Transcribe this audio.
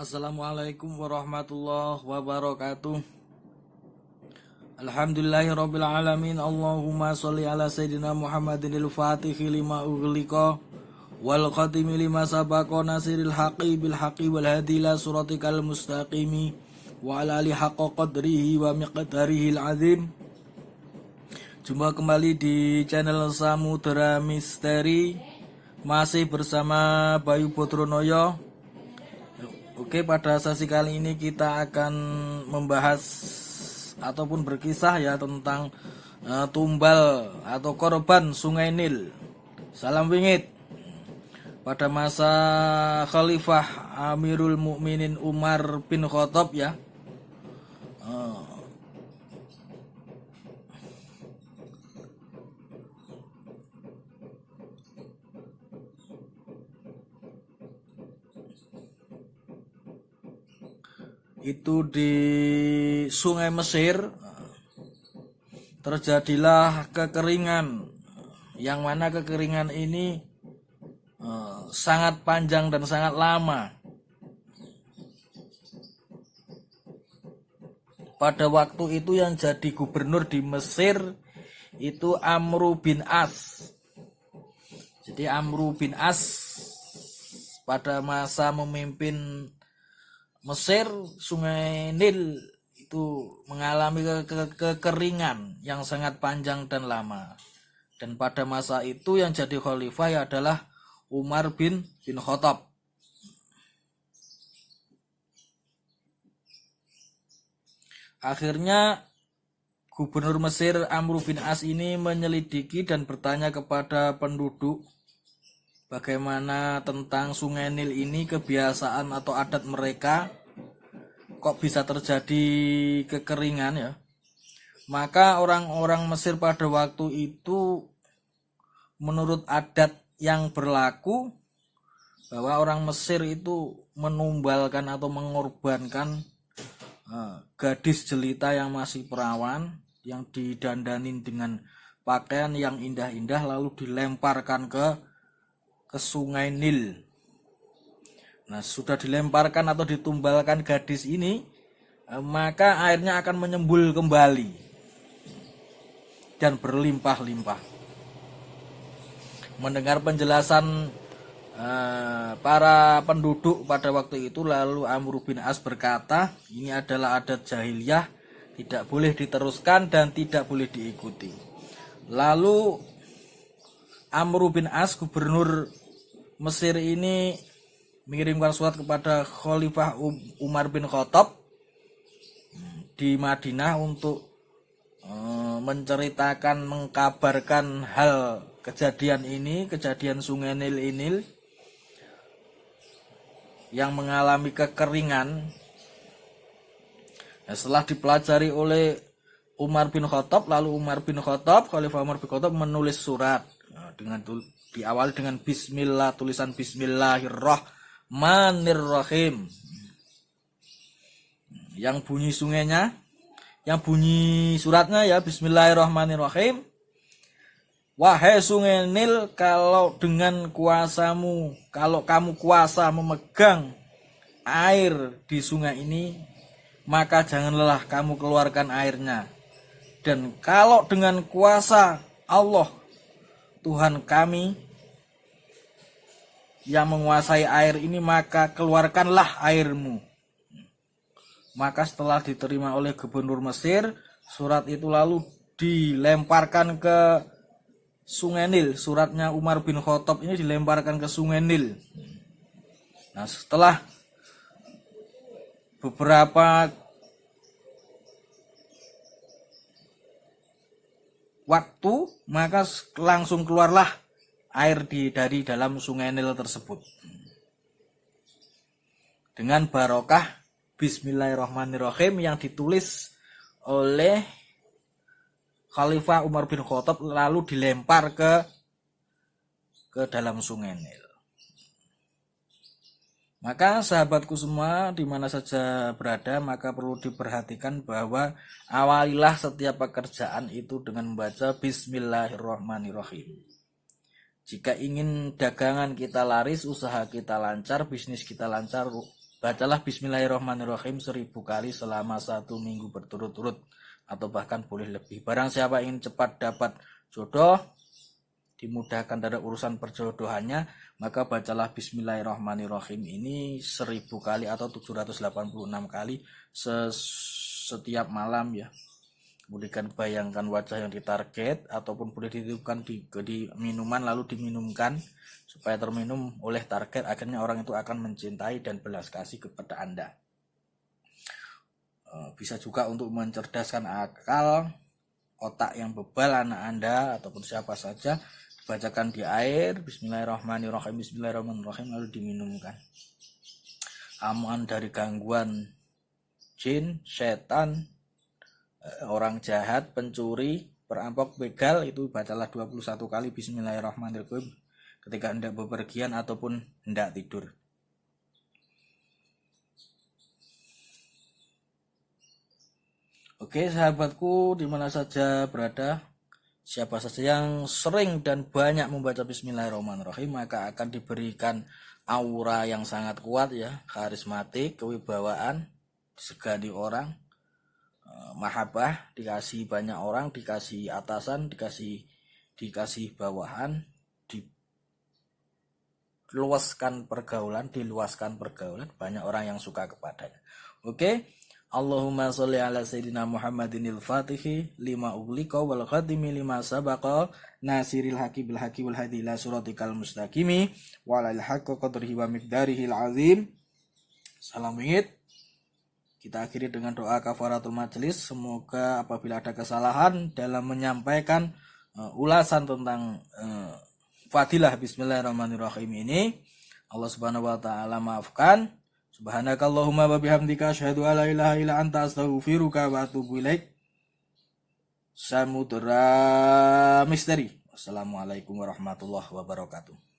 Assalamualaikum warahmatullahi wabarakatuh. Alhamdulillahirabbil alamin. Allahumma sholli ala sayidina Muhammadinil fatihi lima ughliqa wal khatimi lima sabaqa nasiril haqqi bil haqqi wal hadi ila siratikal mustaqimi wa ala alihi haqqa qadrihi wa miqdarihil azim. Jumpa kembali di channel Samudra Misteri, masih bersama Bayu Bodronoyo. Oke, pada sesi kali ini kita akan membahas ataupun berkisah ya tentang tumbal atau korban Sungai Nil. Salam wingit. Pada masa Khalifah Amirul Mukminin Umar bin Khattab ya. Itu di Sungai Mesir terjadilah kekeringan, yang mana kekeringan ini sangat panjang dan sangat lama. Pada waktu itu yang jadi gubernur di Mesir itu Amru bin As. Jadi Amru bin As pada masa memimpin Mesir, Sungai Nil itu mengalami kekeringan yang sangat panjang dan lama. Dan pada masa itu yang jadi khalifah adalah Umar bin Khattab. Akhirnya Gubernur Mesir Amru bin As ini menyelidiki dan bertanya kepada penduduk bagaimana tentang Sungai Nil ini, kebiasaan atau adat mereka, kok bisa terjadi kekeringan ya. Maka orang-orang Mesir pada waktu itu menurut adat yang berlaku bahwa orang Mesir itu menumbalkan atau mengorbankan gadis jelita yang masih perawan, yang didandanin dengan pakaian yang indah-indah lalu dilemparkan ke Sungai Nil. Nah, sudah dilemparkan atau ditumbalkan gadis ini, maka airnya akan menyembul kembali dan berlimpah-limpah. Mendengar penjelasan para penduduk pada waktu itu, lalu Amr bin As berkata, ini adalah adat jahiliyah, tidak boleh diteruskan dan tidak boleh diikuti. Lalu Amr bin As, gubernur Mesir ini, mengirimkan surat kepada Khalifah Umar bin Khattab di Madinah untuk menceritakan, mengkabarkan hal kejadian ini, kejadian Sungai Nil ini yang mengalami kekeringan. Nah, setelah dipelajari oleh Umar bin Khattab, lalu Khalifah Umar bin Khattab menulis surat dengan diawali dengan bismillah, tulisan bismillahirrahmanirrahim. Yang bunyi sungainya, yang bunyi suratnya ya bismillahirrahmanirrahim. Wahai Sungai Nil, kalau dengan kuasamu, kalau kamu kuasa memegang air di sungai ini, maka janganlah kamu keluarkan airnya. Dan kalau dengan kuasa Allah Tuhan kami yang menguasai air ini, maka keluarkanlah airmu. Maka setelah diterima oleh gubernur Mesir, surat itu lalu dilemparkan ke Sungai Nil. Suratnya Umar bin Khattab ini dilemparkan ke Sungai Nil. Nah, setelah beberapa waktu, maka langsung keluarlah air dari dalam Sungai Nil tersebut dengan barokah bismillahirrahmanirrahim yang ditulis oleh Khalifah Umar bin Khattab, lalu dilempar ke dalam Sungai Nil. Maka sahabatku semua di mana saja berada, maka perlu diperhatikan bahwa awalilah setiap pekerjaan itu dengan membaca bismillahirrahmanirrahim. Jika ingin dagangan kita laris, usaha kita lancar, bisnis kita lancar, Bacalah Bismillahirrahmanirrahim 1000 kali selama 1 minggu berturut-turut, atau bahkan boleh lebih. Barang siapa ingin cepat dapat jodoh, dimudahkan dari urusan perjodohannya, maka bacalah Bismillahirrahmanirrahim ini 1000 kali atau 786 kali setiap malam ya. Kemudian bayangkan wajah yang ditarget, ataupun boleh dititipkan di minuman lalu diminumkan supaya terminum oleh target, akhirnya orang itu akan mencintai dan belas kasih kepada Anda. Bisa juga untuk mencerdaskan akal, otak yang bebal anak Anda ataupun siapa saja, dibacakan di air Bismillahirrahmanirrahim, Bismillahirrahmanirrahim lalu diminumkan. Aman dari gangguan jin, setan, orang jahat, pencuri, perampok, begal, itu bacalah 21 kali Bismillahirrahmanirrahim ketika hendak bepergian ataupun hendak tidur. Oke sahabatku, dimana saja berada, siapa saja yang sering dan banyak membaca Bismillahirrahmanirrahim maka akan diberikan aura yang sangat kuat ya, karismatik, kewibawaan, disegani orang, mahabbah, dikasih banyak orang, dikasih atasan, dikasih bawahan, diluaskan pergaulan, banyak orang yang suka kepadanya. Oke, Allahumma sholli ala sayyidina Muhammadinil Fatihi lima ughliqa wal khatimi lima sabaqa nasiril haqqi bil haqqi wal hadi ila siratikal mustaqimi wa alal haqqi qadrihi wa miqdarihil azim. Salam wihid. Kita akhiri dengan doa kafaratul majelis. Semoga apabila ada kesalahan dalam menyampaikan ulasan tentang fadilah Bismillahirrahmanirrahim ini, Allah Subhanahu wa taala maafkan. Subhanakallahumma wa bihamdika asyhadu an la ilaha illa anta astaghfiruka wa atubu ilaik. Samudra Misteri. Wassalamualaikum warahmatullahi wabarakatuh.